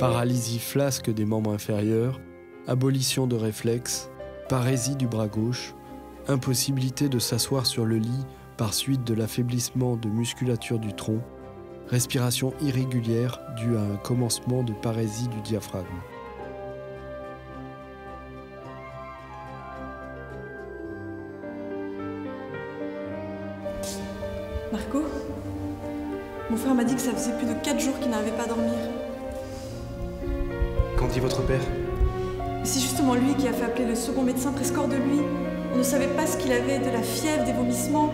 paralysie flasque des membres inférieurs, abolition de réflexes, parésie du bras gauche, impossibilité de s'asseoir sur le lit par suite de l'affaiblissement de musculature du tronc, respiration irrégulière due à un commencement de parésie du diaphragme. Marco, mon frère m'a dit que ça faisait plus de 4 jours qu'il n'arrivait pas à dormir. Qu'en dit votre père? C'est justement lui qui a fait appeler le second médecin presque hors de lui. On ne savait pas ce qu'il avait, de la fièvre, des vomissements.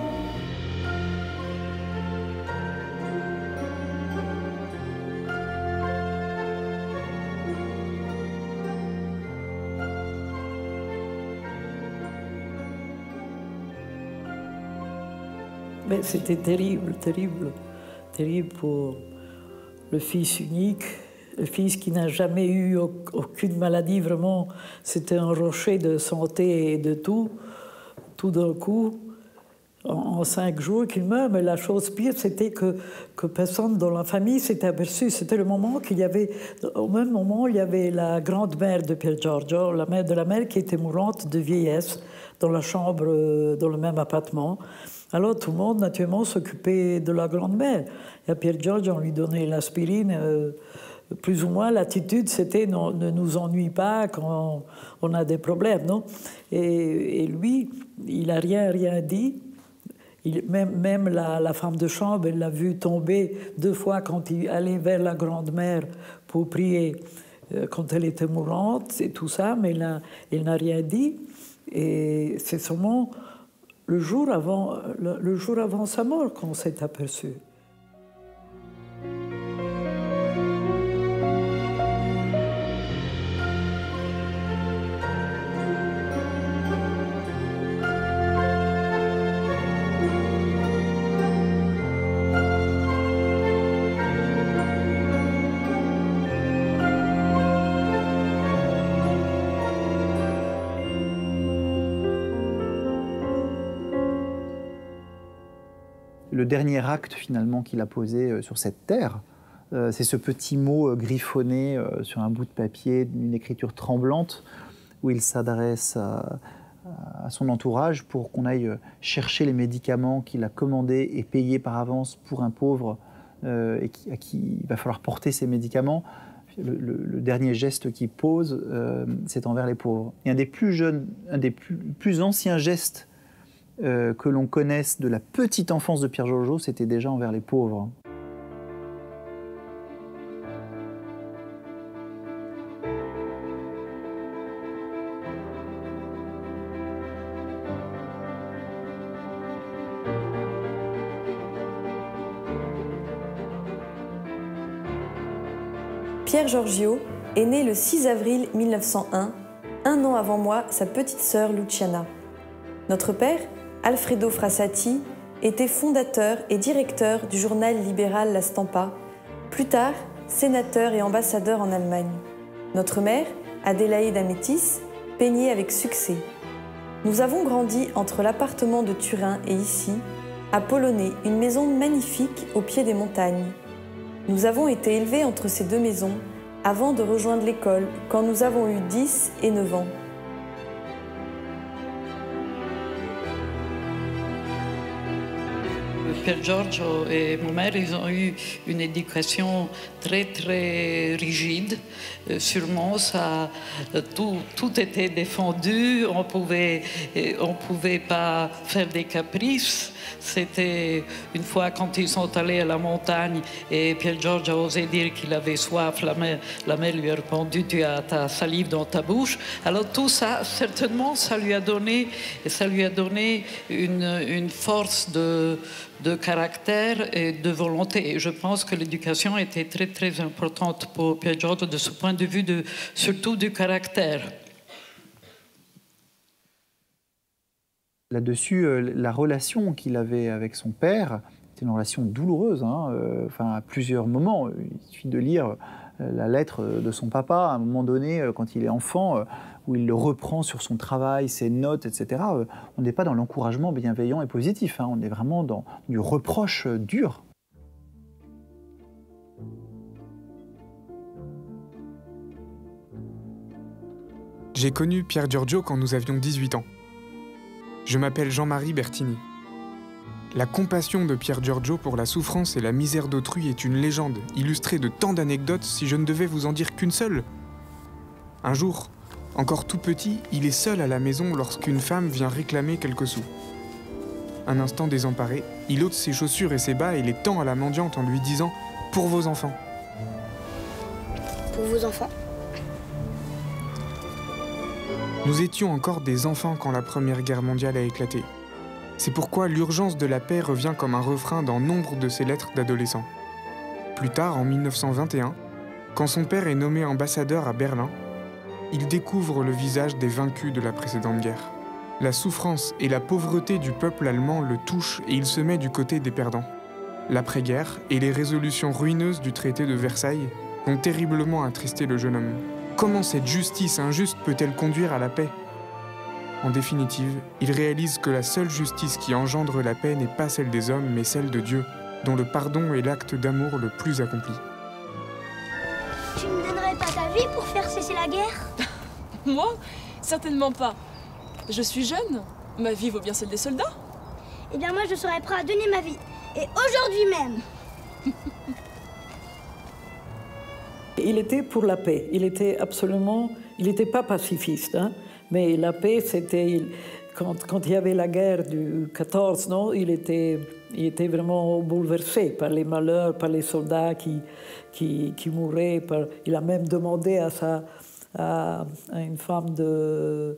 Mais c'était terrible, terrible, terrible pour le fils unique, le fils qui n'a jamais eu aucune maladie, vraiment. C'était un rocher de santé et de tout d'un coup, en 5 jours qu'il meurt. Mais la chose pire, c'était que personne dans la famille s'était aperçu. C'était le moment qu'il y avait, au même moment, il y avait la grande-mère de Pier Giorgio, la mère de la mère qui était mourante de vieillesse, dans la chambre, dans le même appartement. Alors tout le monde, naturellement, s'occupait de la grand-mère. Et à Pier Giorgio, on lui donnait l'aspirine. Plus ou moins, l'attitude, c'était ne nous ennuie pas quand on a des problèmes, non? Et lui, il n'a rien dit. Même la femme de chambre, elle l'a vu tomber 2 fois quand il allait vers la grand-mère pour prier quand elle était mourante et tout ça, mais il n'a rien dit. Et c'est seulement le jour avant sa mort qu'on s'est aperçu. Le dernier acte, finalement, qu'il a posé sur cette terre, c'est ce petit mot griffonné sur un bout de papier, d'une écriture tremblante, où il s'adresse à son entourage pour qu'on aille chercher les médicaments qu'il a commandés et payés par avance pour un pauvre et à qui il va falloir porter ces médicaments. Le dernier geste qu'il pose, c'est envers les pauvres. Et un des plus anciens gestes que l'on connaisse de la petite enfance de Pier Giorgio, c'était déjà envers les pauvres. Pier Giorgio est né le 6 avril 1901, un an avant moi, sa petite sœur Luciana. Notre père, Alfredo Frassati, était fondateur et directeur du journal libéral La Stampa, plus tard sénateur et ambassadeur en Allemagne. Notre mère, Adélaïde Amétis, peignait avec succès. Nous avons grandi entre l'appartement de Turin et ici, à Polonais, une maison magnifique au pied des montagnes. Nous avons été élevés entre ces 2 maisons avant de rejoindre l'école quand nous avons eu 10 et 9 ans. Pier Giorgio et ma mère, ils ont eu une éducation très rigide. Sûrement, tout était défendu. On pouvait pas faire des caprices. C'était une fois quand ils sont allés à la montagne et Pier Giorgio a osé dire qu'il avait soif. La mère lui a répondu: tu as ta salive dans ta bouche. Alors tout ça, certainement, ça lui a donné une force de caractère et de volonté. Et je pense que l'éducation était très importante pour Pier Giorgio de ce point de vue, surtout du caractère. Là-dessus, la relation qu'il avait avec son père, c'était une relation douloureuse, à plusieurs moments. Il suffit de lire la lettre de son papa, à un moment donné, quand il est enfant, où il le reprend sur son travail, ses notes, etc. On n'est pas dans l'encouragement bienveillant et positif, on est vraiment dans du reproche dur. J'ai connu Pier Giorgio quand nous avions 18 ans. Je m'appelle Jean-Marie Bertini. La compassion de Pier Giorgio pour la souffrance et la misère d'autrui est une légende, illustrée de tant d'anecdotes si je ne devais vous en dire qu'une seule. Un jour, encore tout petit, il est seul à la maison lorsqu'une femme vient réclamer quelques sous. Un instant désemparé, il ôte ses chaussures et ses bas et les tend à la mendiante en lui disant « Pour vos enfants ». Pour vos enfants. Nous étions encore des enfants quand la Première Guerre mondiale a éclaté. C'est pourquoi l'urgence de la paix revient comme un refrain dans nombre de ses lettres d'adolescents. Plus tard, en 1921, quand son père est nommé ambassadeur à Berlin, il découvre le visage des vaincus de la précédente guerre. La souffrance et la pauvreté du peuple allemand le touchent et il se met du côté des perdants. L'après-guerre et les résolutions ruineuses du traité de Versailles ont terriblement attristé le jeune homme. Comment cette justice injuste peut-elle conduire à la paix ? En définitive, il réalise que la seule justice qui engendre la paix n'est pas celle des hommes, mais celle de Dieu, dont le pardon est l'acte d'amour le plus accompli. Tu me donnerais pas ta vie pour faire cesser la guerre? Moi? Certainement pas. Je suis jeune. Ma vie vaut bien celle des soldats. Eh bien moi je serais prêt à donner ma vie. Et aujourd'hui même. Il était pour la paix. Il était absolument... Il n'était pas pacifiste, hein, mais la paix, c'était... Quand il y avait la guerre du 14, non, il était vraiment bouleversé par les malheurs, par les soldats qui mouraient. Il a même demandé à une femme de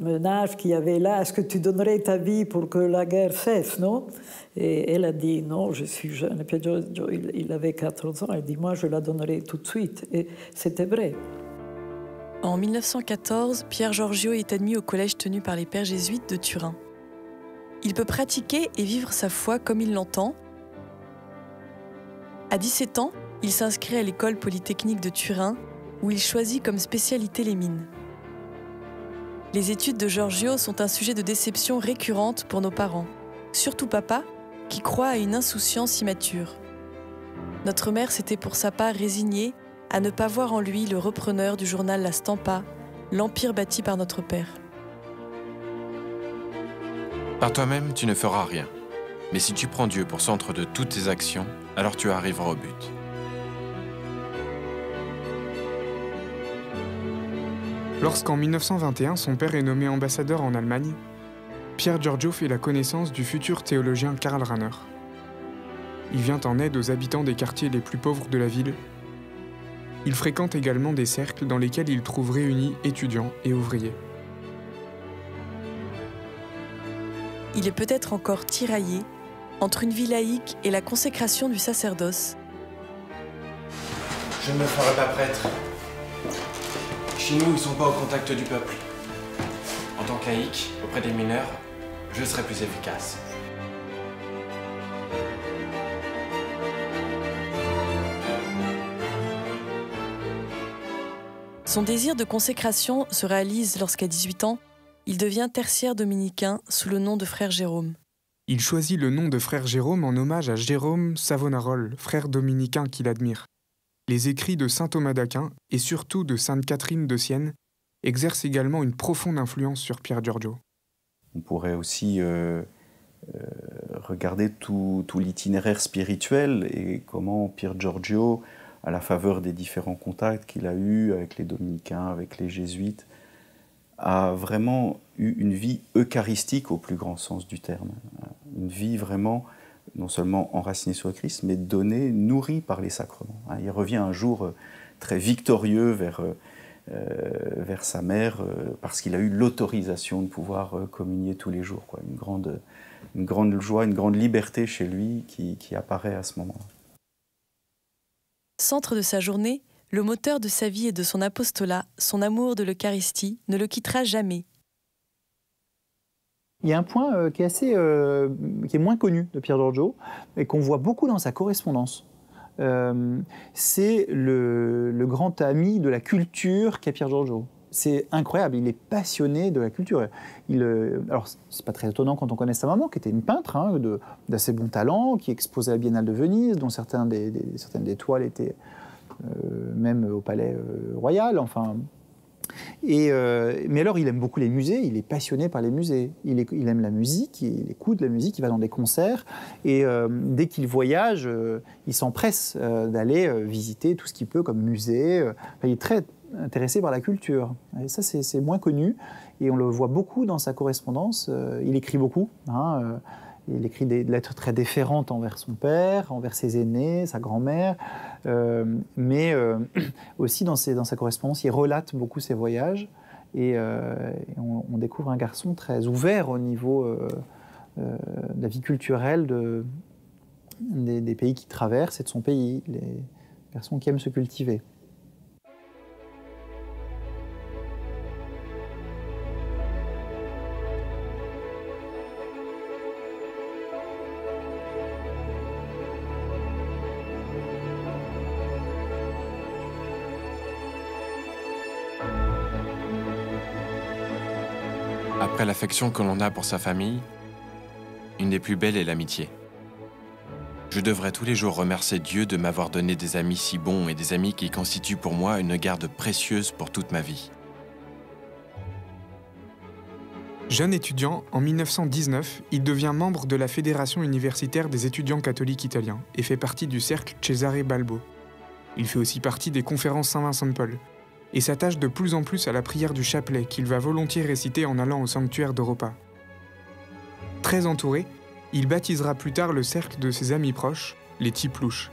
ménage qui avait là, est-ce que tu donnerais ta vie pour que la guerre cesse, non? Et elle a dit, non, je suis jeune. Et puis il avait 14 ans, elle dit, moi je la donnerai tout de suite. Et c'était vrai. En 1914, Pier Giorgio est admis au collège tenu par les pères jésuites de Turin. Il peut pratiquer et vivre sa foi comme il l'entend. À 17 ans, il s'inscrit à l'école polytechnique de Turin, où il choisit comme spécialité les mines. Les études de Giorgio sont un sujet de déception récurrente pour nos parents, surtout papa, qui croit à une insouciance immature. Notre mère s'était pour sa part résignée à ne pas voir en lui le repreneur du journal La Stampa, l'empire bâti par notre père. Par toi-même, tu ne feras rien. Mais si tu prends Dieu pour centre de toutes tes actions, alors tu arriveras au but. Lorsqu'en 1921, son père est nommé ambassadeur en Allemagne, Pier Giorgio fait la connaissance du futur théologien Karl Rahner. Il vient en aide aux habitants des quartiers les plus pauvres de la ville. Il fréquente également des cercles dans lesquels il trouve réunis étudiants et ouvriers. Il est peut-être encore tiraillé entre une vie laïque et la consécration du sacerdoce. Je ne me ferai pas prêtre. Chez nous, ils ne sont pas au contact du peuple. En tant que laïque, auprès des mineurs, je serai plus efficace. Son désir de consécration se réalise lorsqu'à 18 ans, il devient tertiaire dominicain sous le nom de frère Jérôme. Il choisit le nom de frère Jérôme en hommage à Jérôme Savonarole, frère dominicain qu'il admire. Les écrits de saint Thomas d'Aquin et surtout de sainte Catherine de Sienne exercent également une profonde influence sur Pier Giorgio. On pourrait aussi regarder tout l'itinéraire spirituel et comment Pier Giorgio, à la faveur des différents contacts qu'il a eus avec les dominicains, avec les jésuites, a vraiment eu une vie eucharistique au plus grand sens du terme. Une vie vraiment, non seulement enracinée sur le Christ, mais donnée, nourrie par les sacrements. Il revient un jour très victorieux vers sa mère, parce qu'il a eu l'autorisation de pouvoir communier tous les jours. Une grande joie, une grande liberté chez lui qui apparaît à ce moment-là. Centre de sa journée, le moteur de sa vie et de son apostolat, son amour de l'Eucharistie, ne le quittera jamais. Il y a un point qui est moins connu de Pier Giorgio et qu'on voit beaucoup dans sa correspondance. C'est le grand ami de la culture qu'est Pier Giorgio. C'est incroyable, il est passionné de la culture. Alors, c'est pas très étonnant quand on connaît sa maman, qui était une peintre d'assez bon talent, qui exposait à la Biennale de Venise, dont certaines des toiles étaient même au Palais Royal. Enfin, Mais alors, il aime beaucoup les musées, il est passionné par les musées. Il aime la musique, il écoute la musique, il va dans des concerts. Et dès qu'il voyage, il s'empresse d'aller visiter tout ce qu'il peut comme musée. Il est très intéressé par la culture. Et ça, c'est moins connu. Et on le voit beaucoup dans sa correspondance. Il écrit beaucoup. Il écrit des lettres très déférentes envers son père, envers ses aînés, sa grand-mère, mais aussi dans sa correspondance, il relate beaucoup ses voyages et on découvre un garçon très ouvert au niveau de la vie culturelle des pays qu'il traverse et de son pays, les garçons qui aiment se cultiver. Après l'affection que l'on a pour sa famille, une des plus belles est l'amitié. Je devrais tous les jours remercier Dieu de m'avoir donné des amis si bons et des amis qui constituent pour moi une garde précieuse pour toute ma vie. Jeune étudiant, en 1919, il devient membre de la Fédération universitaire des étudiants catholiques italiens et fait partie du cercle Cesare Balbo. Il fait aussi partie des conférences Saint-Vincent de Paul et s'attache de plus en plus à la prière du chapelet qu'il va volontiers réciter en allant au sanctuaire d'Europa. Très entouré, il baptisera plus tard le cercle de ses amis proches, les Tiplouches.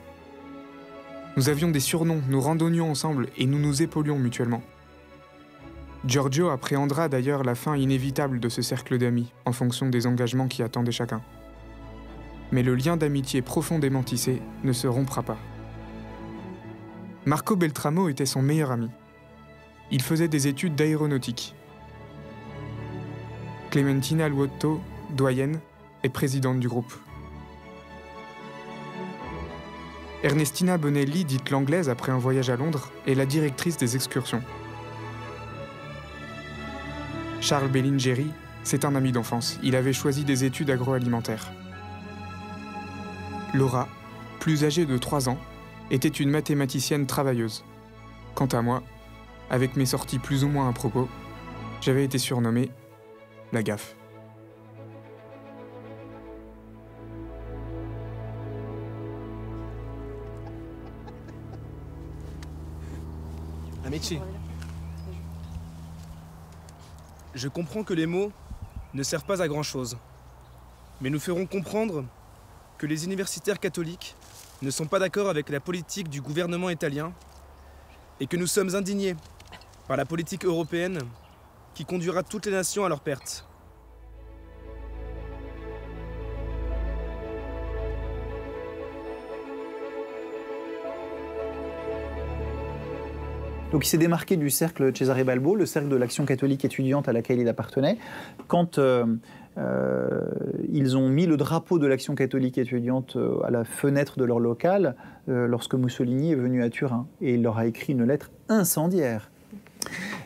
Nous avions des surnoms, nous randonnions ensemble et nous nous épaulions mutuellement. Giorgio appréhendera d'ailleurs la fin inévitable de ce cercle d'amis, en fonction des engagements qui attendaient chacun. Mais le lien d'amitié profondément tissé ne se rompra pas. Marco Beltramo était son meilleur ami. Il faisait des études d'aéronautique. Clementina Luotto, doyenne, est présidente du groupe. Ernestina Bonelli, dite l'anglaise après un voyage à Londres, est la directrice des excursions. Charles Bellingeri, c'est un ami d'enfance. Il avait choisi des études agroalimentaires. Laura, plus âgée de 3 ans, était une mathématicienne travailleuse. Quant à moi, avec mes sorties plus ou moins à propos, j'avais été surnommé la gaffe. Amici, je comprends que les mots ne servent pas à grand-chose, mais nous ferons comprendre que les universitaires catholiques ne sont pas d'accord avec la politique du gouvernement italien et que nous sommes indignés par la politique européenne qui conduira toutes les nations à leur perte. Donc il s'est démarqué du cercle Cesare Balbo, le cercle de l'action catholique étudiante à laquelle il appartenait. Quand ils ont mis le drapeau de l'action catholique étudiante à la fenêtre de leur local, lorsque Mussolini est venu à Turin. Et il leur a écrit une lettre incendiaire.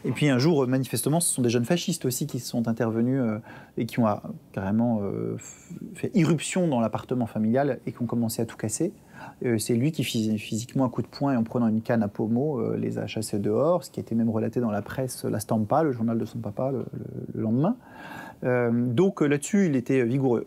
Et puis un jour, manifestement, ce sont des jeunes fascistes aussi qui sont intervenus et qui ont carrément fait irruption dans l'appartement familial et qui ont commencé à tout casser. C'est lui qui, physiquement, un coup de poing et en prenant une canne à pommeau, les a chassés dehors, ce qui a été même relaté dans la presse, La Stampa, le journal de son papa, le lendemain. Donc là-dessus, il était vigoureux.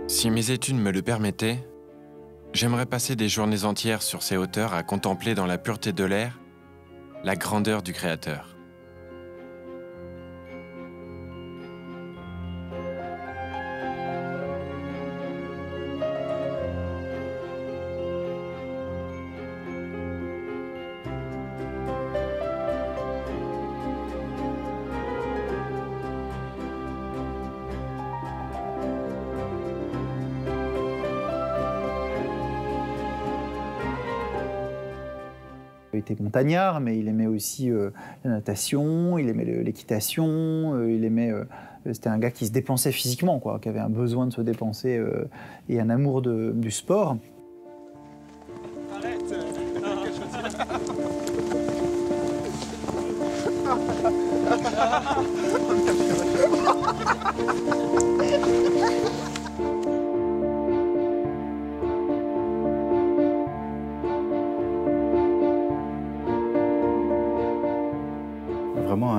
Si mes études me le permettaient, j'aimerais passer des journées entières sur ces hauteurs à contempler dans la pureté de l'air la grandeur du Créateur. Il était montagnard, mais il aimait aussi la natation, il aimait l'équitation, c'était un gars qui se dépensait physiquement, quoi, qui avait un besoin de se dépenser et un amour du sport. Arrête. Vraiment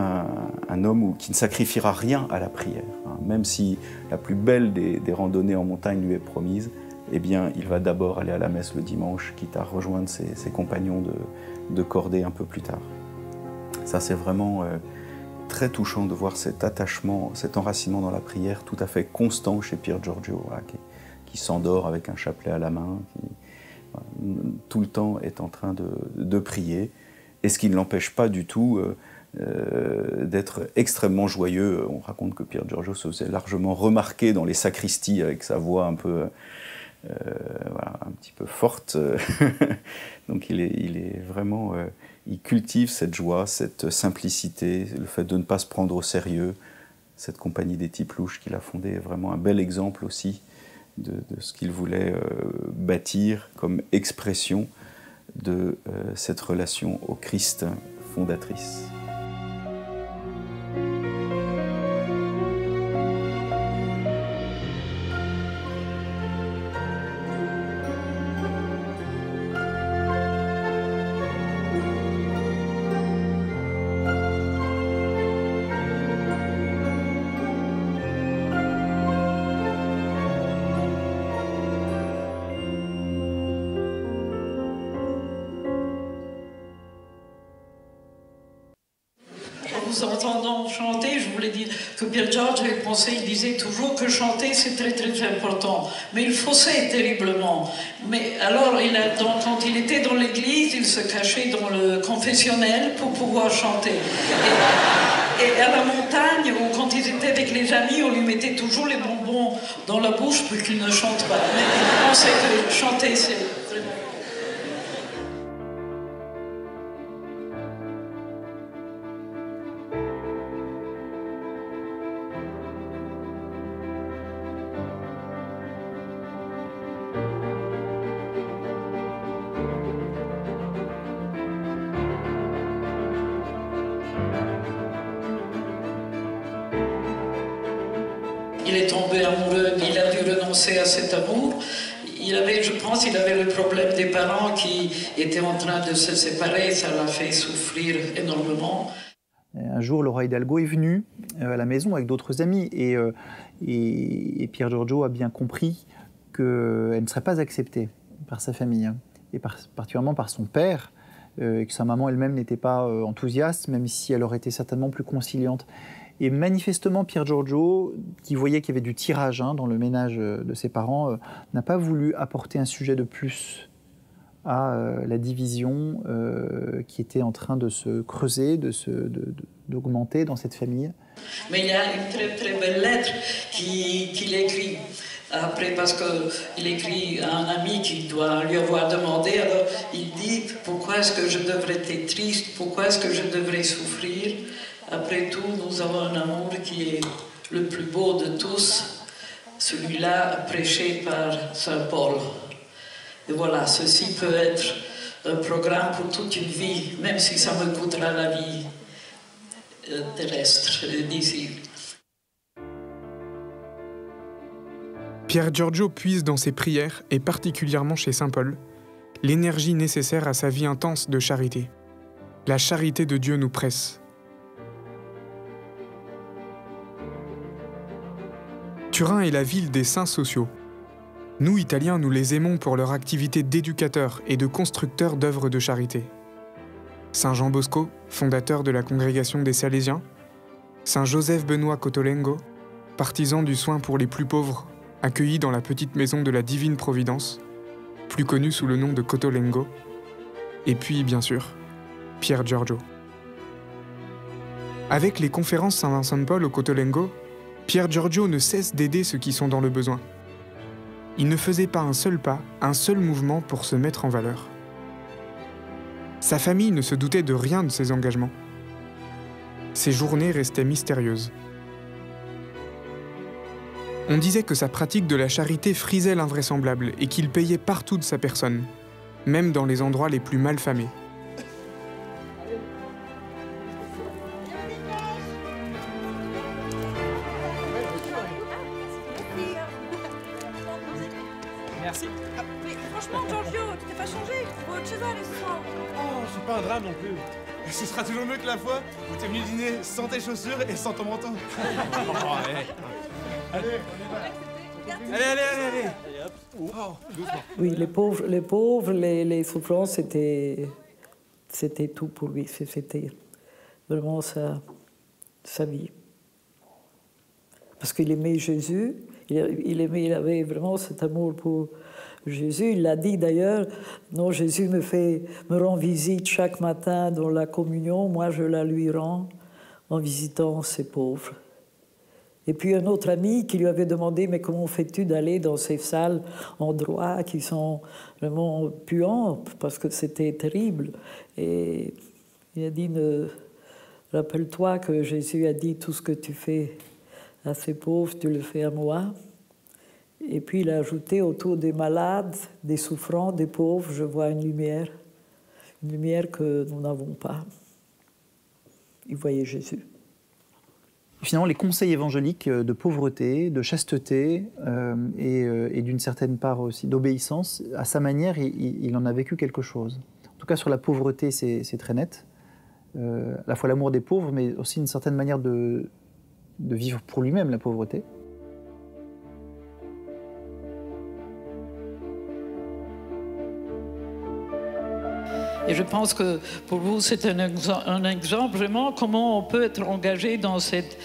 un homme qui ne sacrifiera rien à la prière. Hein. Même si la plus belle des randonnées en montagne lui est promise, eh bien, il va d'abord aller à la messe le dimanche, quitte à rejoindre ses compagnons de cordée un peu plus tard. Ça, c'est vraiment très touchant de voir cet attachement, cet enracinement dans la prière tout à fait constant chez Pier Giorgio, voilà, qui s'endort avec un chapelet à la main, qui tout le temps est en train de prier, et ce qui ne l'empêche pas du tout d'être extrêmement joyeux. On raconte que Pier Giorgio se faisait largement remarquer dans les sacristies avec sa voix un peu, voilà, un petit peu forte. Donc il est vraiment, il cultive cette joie, cette simplicité, le fait de ne pas se prendre au sérieux. Cette compagnie des types louches qu'il a fondée est vraiment un bel exemple aussi de ce qu'il voulait bâtir comme expression de cette relation au Christ fondatrice. Vous entendant chanter, je voulais dire que Pier Giorgio il disait toujours que chanter c'est très très important, mais il faussait terriblement. Mais alors quand il était dans l'église, il se cachait dans le confessionnel pour pouvoir chanter. Et à la montagne, ou quand ils étaient avec les amis, on lui mettait toujours les bonbons dans la bouche pour qu'il ne chante pas. Mais il pensait que chanter c'est vraiment... Il est tombé amoureux, il a dû renoncer à cet amour. Je pense qu'il avait le problème des parents qui étaient en train de se séparer, ça l'a fait souffrir énormément. Un jour, Laura Hidalgo est venue à la maison avec d'autres amis et Pier Giorgio a bien compris qu'elle ne serait pas acceptée par sa famille, hein, et particulièrement par son père, et que sa maman elle-même n'était pas enthousiaste, même si elle aurait été certainement plus conciliante. Et manifestement, Pier Giorgio, qui voyait qu'il y avait du tirage dans le ménage de ses parents, n'a pas voulu apporter un sujet de plus à la division qui était en train de se creuser, d'augmenter dans cette famille. Mais il y a une très très belle lettre qu'il écrit après, parce qu'il écrit à un ami qui doit lui avoir demandé, alors il dit « Pourquoi est-ce que je devrais être triste? Pourquoi est-ce que je devrais souffrir? Après tout, nous avons un amour qui est le plus beau de tous, celui-là prêché par Saint Paul. » Et voilà, ceci peut être un programme pour toute une vie, même si ça me coûtera la vie terrestre d'ici. Pier Giorgio puise dans ses prières, et particulièrement chez Saint Paul, l'énergie nécessaire à sa vie intense de charité. La charité de Dieu nous presse. Turin est la ville des saints sociaux. Nous, Italiens, nous les aimons pour leur activité d'éducateurs et de constructeurs d'œuvres de charité. Saint Jean Bosco, fondateur de la congrégation des Salésiens, Saint Joseph Benoît Cotolengo, partisan du soin pour les plus pauvres, accueilli dans la petite maison de la Divine Providence, plus connu sous le nom de Cotolengo, et puis, bien sûr, Pier Giorgio. Avec les conférences Saint-Vincent de Paul au Cotolengo, Pier Giorgio ne cesse d'aider ceux qui sont dans le besoin. Il ne faisait pas un seul pas, un seul mouvement pour se mettre en valeur. Sa famille ne se doutait de rien de ses engagements. Ses journées restaient mystérieuses. On disait que sa pratique de la charité frisait l'invraisemblable et qu'il payait partout de sa personne, même dans les endroits les plus malfamés. Merci. Mais franchement, Giorgio, tu t'es pas changé. Faut autre chose à aller ce soir. Oh, c'est pas un drame non plus. Ce sera toujours mieux que la fois où t'es venu dîner sans tes chaussures et sans ton manteau. Oh, allez. Allez. Oh, doucement. Oui, les pauvres, les souffrances, c'était tout pour lui. C'était vraiment sa vie. Parce qu'il aimait Jésus, il avait vraiment cet amour pour Jésus. Il l'a dit d'ailleurs, non, Jésus me rend visite chaque matin dans la communion, moi je la lui rends en visitant ces pauvres. Et puis un autre ami qui lui avait demandé, mais comment fais-tu d'aller dans ces salles en droit qui sont vraiment puantes, parce que c'était terrible. Et il a dit, rappelle-toi que Jésus a dit, tout ce que tu fais à ces pauvres, tu le fais à moi. Et puis il a ajouté, autour des malades, des souffrants, des pauvres, je vois une lumière que nous n'avons pas. Il voyait Jésus. Finalement, les conseils évangéliques de pauvreté, de chasteté et d'une certaine part aussi d'obéissance, à sa manière, il en a vécu quelque chose. En tout cas, sur la pauvreté, c'est très net. À la fois l'amour des pauvres, mais aussi une certaine manière de vivre pour lui-même la pauvreté. Et je pense que pour vous, c'est un exemple vraiment comment on peut être engagé dans cette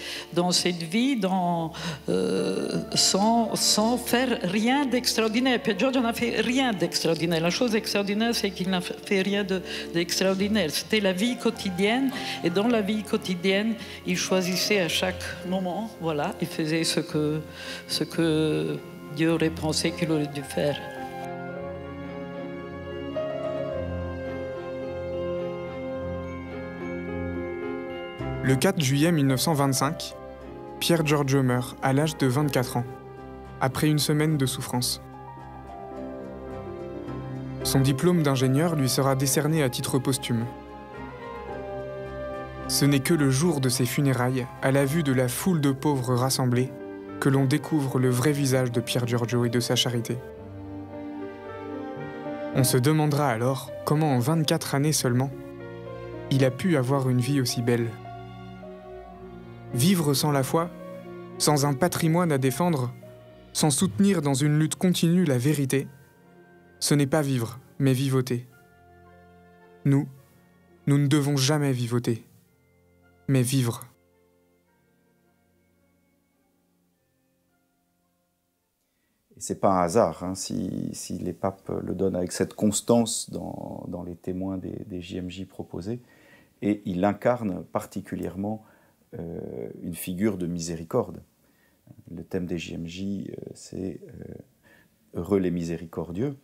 vie sans faire rien d'extraordinaire. Puis Giorgio n'a fait rien d'extraordinaire. La chose extraordinaire, c'est qu'il n'a fait rien d'extraordinaire. C'était la vie quotidienne. Et dans la vie quotidienne, il choisissait à chaque moment, voilà, il faisait ce que Dieu aurait pensé qu'il aurait dû faire. Le 4 juillet 1925, Pier Giorgio meurt à l'âge de 24 ans, après une semaine de souffrance. Son diplôme d'ingénieur lui sera décerné à titre posthume. Ce n'est que le jour de ses funérailles, à la vue de la foule de pauvres rassemblés, que l'on découvre le vrai visage de Pier Giorgio et de sa charité. On se demandera alors comment en 24 années seulement, il a pu avoir une vie aussi belle. Vivre sans la foi, sans un patrimoine à défendre, sans soutenir dans une lutte continue la vérité, ce n'est pas vivre, mais vivoter. Nous ne devons jamais vivoter, mais vivre. Et c'est pas un hasard si les papes le donnent avec cette constance dans les témoins des JMJ proposés, et il incarne particulièrement une figure de miséricorde. Le thème des JMJ, c'est heureux les miséricordieux.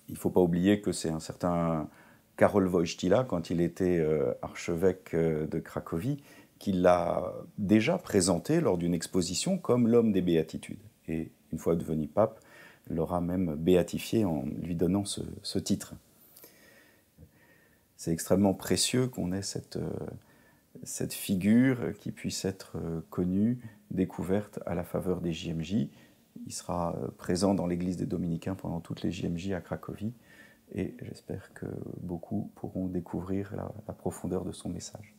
Il ne faut pas oublier que c'est un certain Karol Wojtyla, quand il était archevêque de Cracovie, qui l'a déjà présenté lors d'une exposition comme l'homme des béatitudes. Et une fois devenu pape, l'aura même béatifié en lui donnant ce titre. C'est extrêmement précieux qu'on ait cette figure qui puisse être connue, découverte à la faveur des JMJ. Il sera présent dans l'église des Dominicains pendant toutes les JMJ à Cracovie, et j'espère que beaucoup pourront découvrir la profondeur de son message.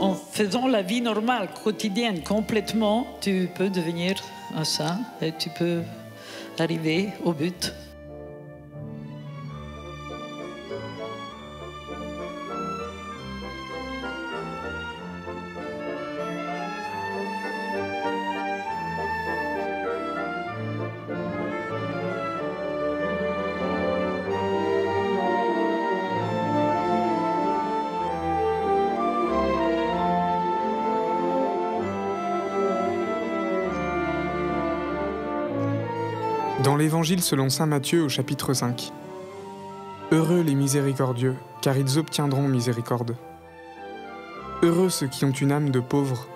En faisant la vie normale, quotidienne, complètement, tu peux devenir un saint et tu peux arriver au but. Dans l'Évangile selon saint Matthieu au chapitre 5. Heureux les miséricordieux, car ils obtiendront miséricorde. Heureux ceux qui ont une âme de pauvres,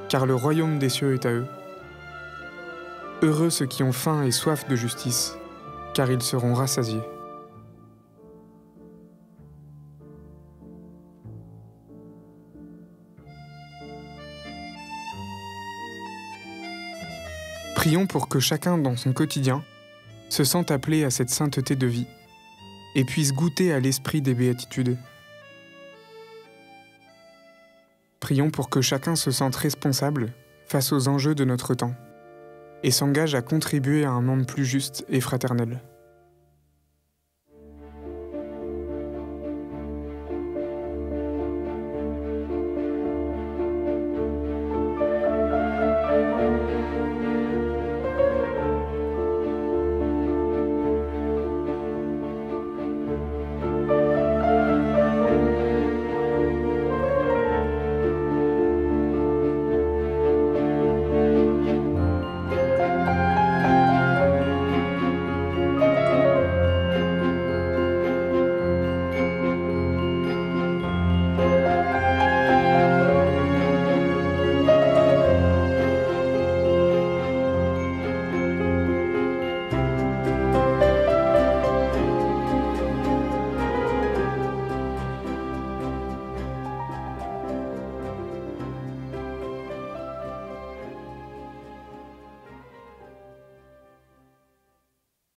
car le royaume des cieux est à eux. Heureux ceux qui ont faim et soif de justice, car ils seront rassasiés. Prions pour que chacun dans son quotidien se sente appelé à cette sainteté de vie et puisse goûter à l'esprit des béatitudes. Prions pour que chacun se sente responsable face aux enjeux de notre temps et s'engage à contribuer à un monde plus juste et fraternel.